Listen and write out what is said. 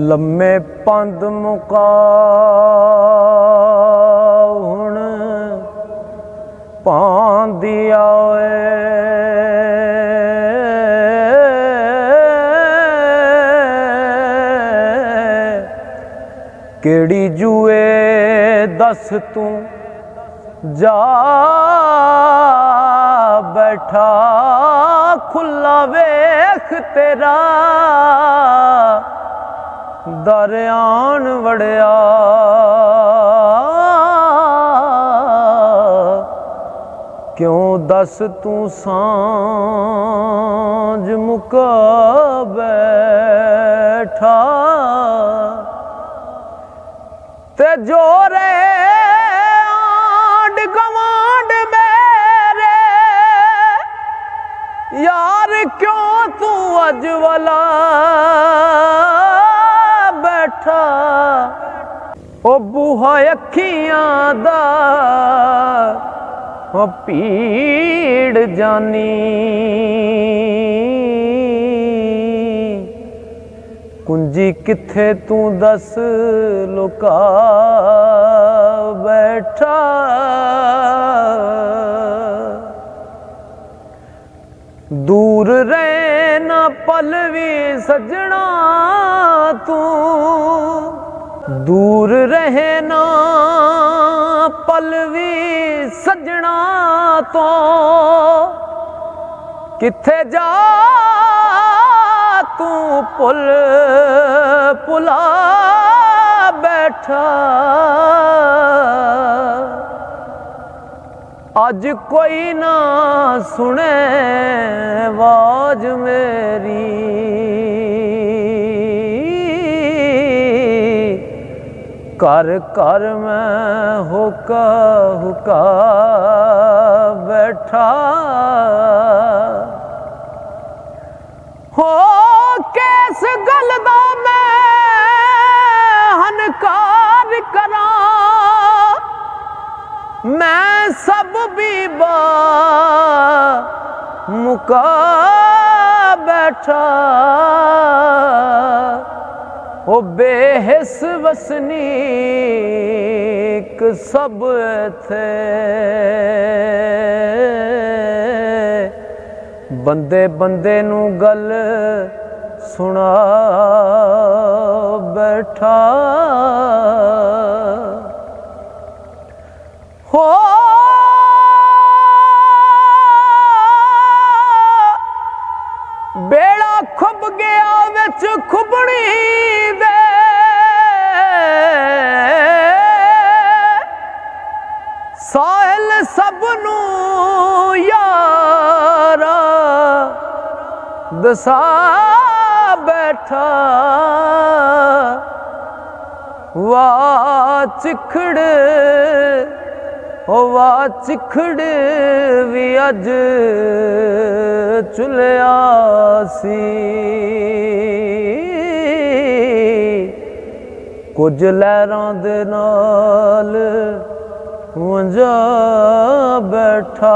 लम्मे पंद मुका हुण पांदिया केड़ी जुए दस तू जा बैठा खुला वेख तेरा दरियान वड़िया क्यों दस तू सांझ मुका बैठा ते जोरे आंड गवांड मेरे यार क्यों तू अज वाला बैठा ओ बूहा अखियां दा ओ पीड़ जानी कुंजी किथे तू दस लुका बैठा दूर रहना पलवी सजना तू दूर रहना पलवी सजना तो किथे जा तू पुल पुला बैठा अज कोई ना सुने आवाज मेरी कर कर मैं होका हुका बैठा हो किस गल दा मैं हनकार करा मैं सब बीबा मुका बैठा ओ बेहिस वसनीक सब थे बंदे बंदे नू गल सुना बैठा हो बेड़ा खुब गया विच खुबनी दे साहिल सबनू यारा दसा बैठा वाह चिखड़ वाह चिखड़ भी अज चुलिया सी कुछ लहरां दे नाल वंजा बैठा।